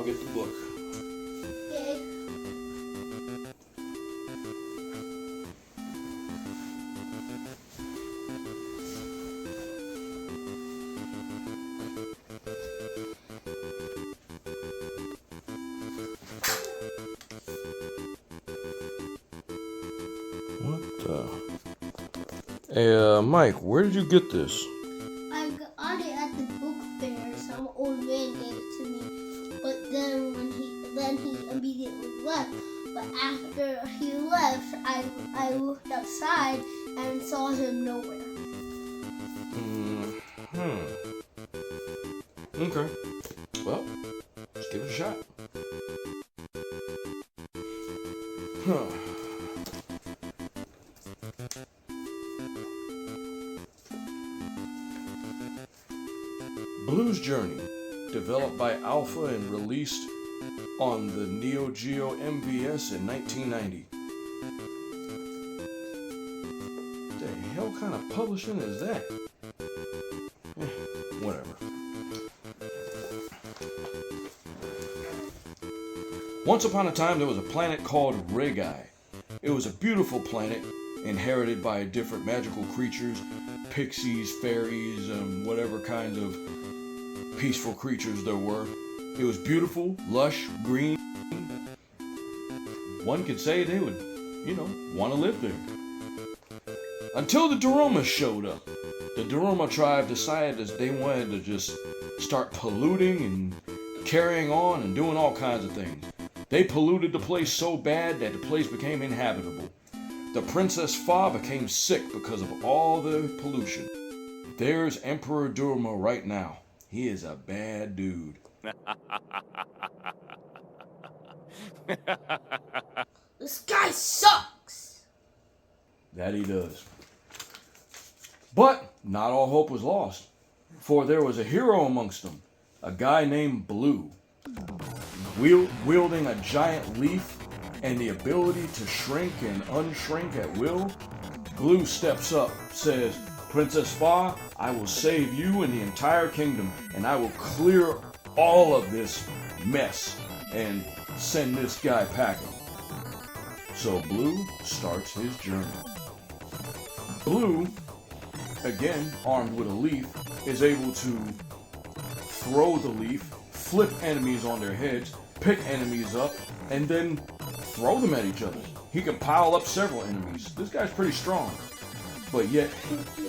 I'll get the book. Okay. What the? Hey, Mike, where did you get this? I got it at the book fair. Some old man gave it to me, but then he immediately left. But after he left, I looked outside and saw him nowhere. Okay. Well, let's give it a shot. Huh. Blue's Journey, developed by Alpha and released on the Neo Geo MVS in 1990. What the hell kind of publishing is that? Whatever. Once upon a time, there was a planet called Reggie. It was a beautiful planet inherited by different magical creatures, pixies, fairies, and whatever kinds of peaceful creatures there were. It was beautiful, lush, green. One could say they would, want to live there. Until the Darumas showed up. The Daruma tribe decided that they wanted to just start polluting and carrying on and doing all kinds of things. They polluted the place so bad that the place became inhabitable. The Princess Fa became sick because of all the pollution. There's Emperor Daruma right now. He is a bad dude. This guy sucks. That he does. But not all hope was lost, for there was a hero amongst them, a guy named Blue. Wielding a giant leaf and the ability to shrink and unshrink at will, Blue steps up, says, "Princess Fa, I will save you and the entire kingdom, and I will clear all of this mess and send this guy packing." So Blue starts his journey. Blue, again armed with a leaf, is able to throw the leaf, flip enemies on their heads, pick enemies up, and then throw them at each other. He can pile up several enemies. This guy's pretty strong. But yet,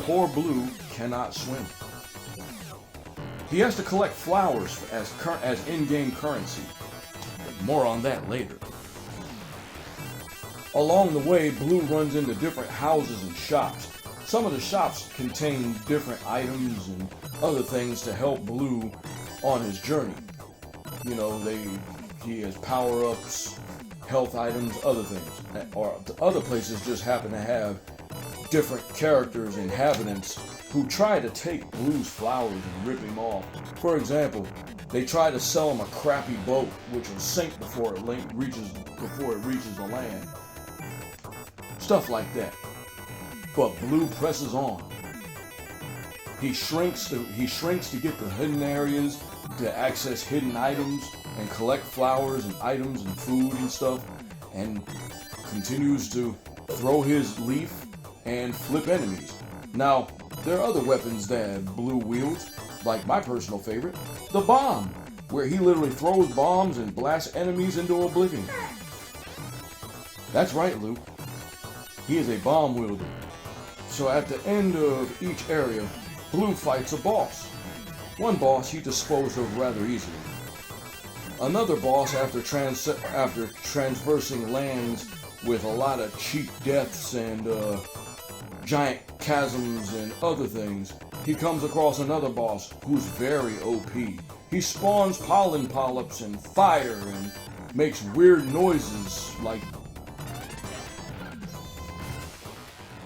poor Blue cannot swim. He has to collect flowers as in-game currency. But more on that later. Along the way, Blue runs into different houses and shops. Some of the shops contain different items and other things to help Blue on his journey. He has power-ups, health items, other things. Or other places just happen to have different characters, inhabitants, who try to take Blue's flowers and rip him off. For example, they try to sell him a crappy boat, which will sink before it reaches the land. Stuff like that. But Blue presses on. He shrinks to get the hidden areas, to access hidden items, and collect flowers and items and food and stuff, and continues to throw his leaf and flip enemies. Now, there are other weapons that Blue wields, like my personal favorite, the bomb, where he literally throws bombs and blasts enemies into oblivion. That's right, Luke. He is a bomb wielder. So at the end of each area, Blue fights a boss. One boss he disposed of rather easily. Another boss, after traversing lands with a lot of cheap deaths and giant chasms and other things, he comes across another boss who's very OP. He spawns pollen polyps and fire and makes weird noises like...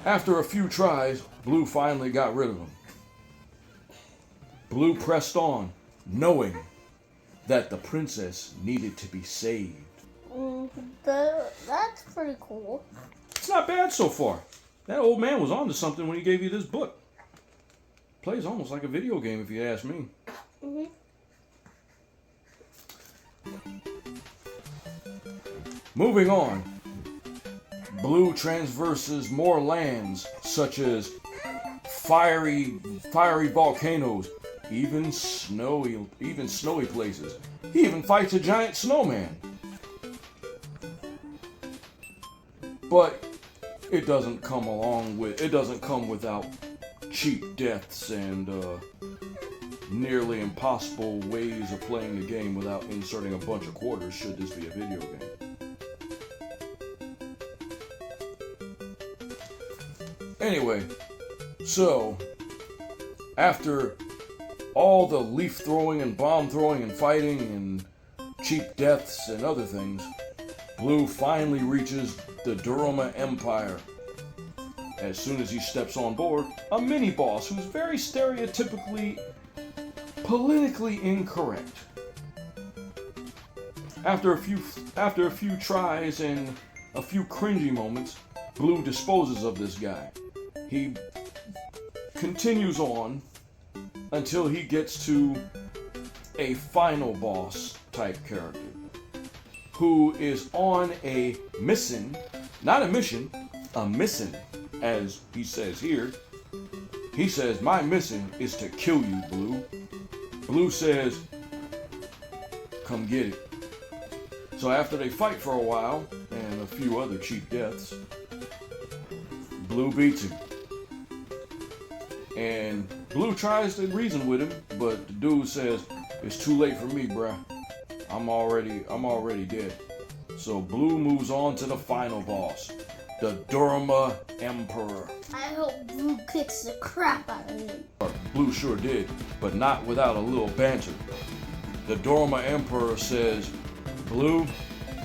After a few tries, Blue finally got rid of him. Blue pressed on, knowing that the princess needed to be saved. That's pretty cool. It's not bad so far. That old man was onto something when he gave you this book. Plays almost like a video game if you ask me. Moving on, Blue transverses more lands, such as fiery volcanoes, even snowy places. He even fights a giant snowman. But it doesn't come without cheap deaths and nearly impossible ways of playing the game without inserting a bunch of quarters, should this be a video game. Anyway, so after all the leaf throwing and bomb throwing and fighting and cheap deaths and other things, Blue finally reaches the Durama Empire. As soon as he steps on board, a mini-boss who's very stereotypically politically incorrect. After a few tries and a few cringy moments, Blue disposes of this guy. He continues on until he gets to a final boss type character who is on a mission, not a mission, a mission, as he says here. He says, "My mission is to kill you, Blue." Blue says, "Come get it." So after they fight for a while and a few other cheap deaths, Blue beats him. And Blue tries to reason with him, but the dude says, "It's too late for me, bruh. I'm already dead." So Blue moves on to the final boss, the Durama Emperor. I hope Blue kicks the crap out of him. Blue sure did, but not without a little banter. The Durama Emperor says, "Blue,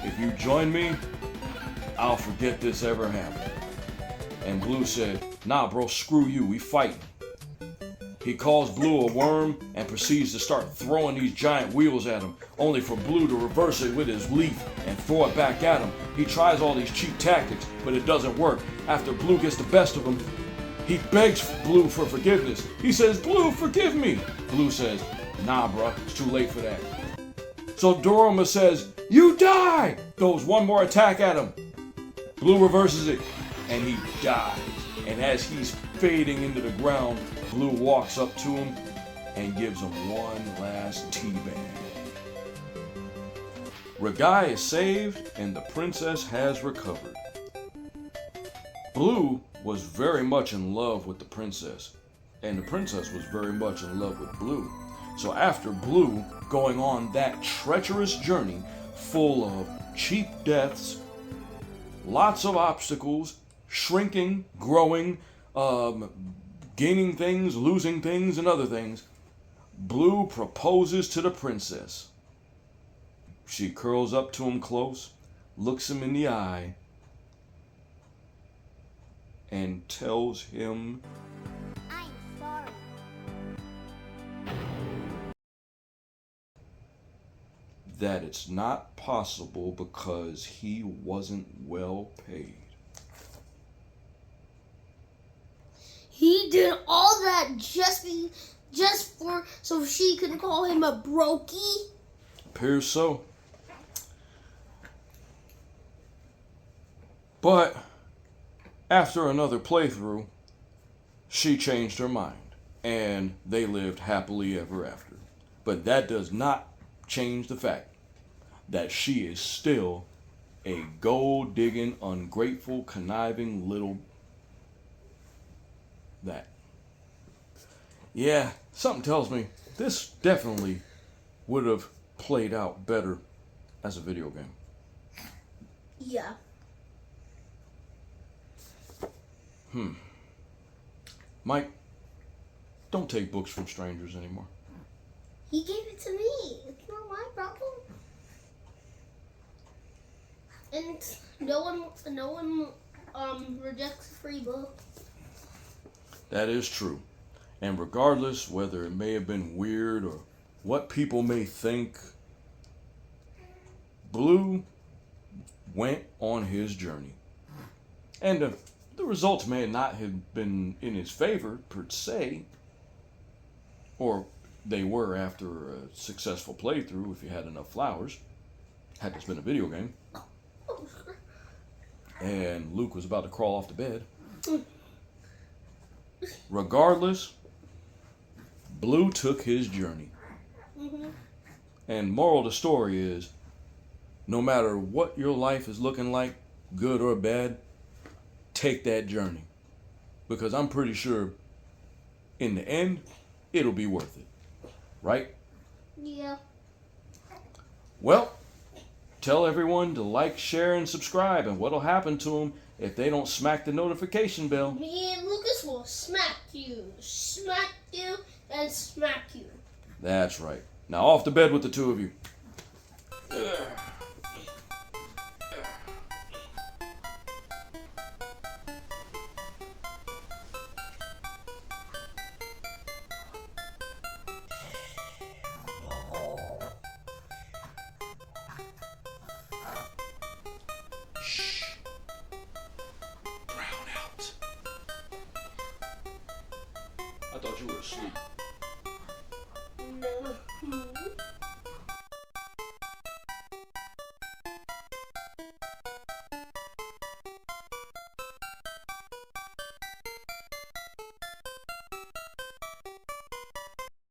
if you join me, I'll forget this ever happened." And Blue said, "Nah, bro, screw you, we fight." He calls Blue a worm and proceeds to start throwing these giant wheels at him, only for Blue to reverse it with his leaf and throw it back at him. He tries all these cheap tactics, but it doesn't work. After Blue gets the best of him, he begs Blue for forgiveness. He says, "Blue, forgive me." Blue says, "Nah, bruh, it's too late for that." So Durama says, "You die!" Throws one more attack at him. Blue reverses it, and he dies. And as he's fading into the ground, Blue walks up to him and gives him one last teabag. Reggie is saved and the princess has recovered. Blue was very much in love with the princess, and the princess was very much in love with Blue. So after Blue going on that treacherous journey full of cheap deaths, lots of obstacles, shrinking, growing, gaining things, losing things, and other things, Blue proposes to the princess. She curls up to him close, looks him in the eye, and tells him, I'm sorry. that it's not possible because he wasn't well paid. He did all that so she can call him a brokey? Appears so. But after another playthrough, she changed her mind, and they lived happily ever after. But that does not change the fact that she is still a gold-digging, ungrateful, conniving little that. Yeah, something tells me this definitely would have played out better as a video game. Yeah. Mike, don't take books from strangers anymore. He gave it to me. It's not my problem. And no one rejects a free book. That is true. And regardless whether it may have been weird or what people may think, Blue went on his journey. And the results may not have been in his favor per se, or they were after a successful playthrough if you had enough flowers. had to spin a video game. And Luke was about to crawl off the bed. Regardless, Blue took his journey. And moral of the story is, no matter what your life is looking like, good or bad, take that journey. Because I'm pretty sure in the end, it'll be worth it. Right? Yeah. Well, tell everyone to like, share, and subscribe. And what'll happen to them if they don't smack the notification bell? Me and Lucas will smack you, and smack you. That's right. Now off to bed with the two of you. Shh. Brown out. I thought you were asleep.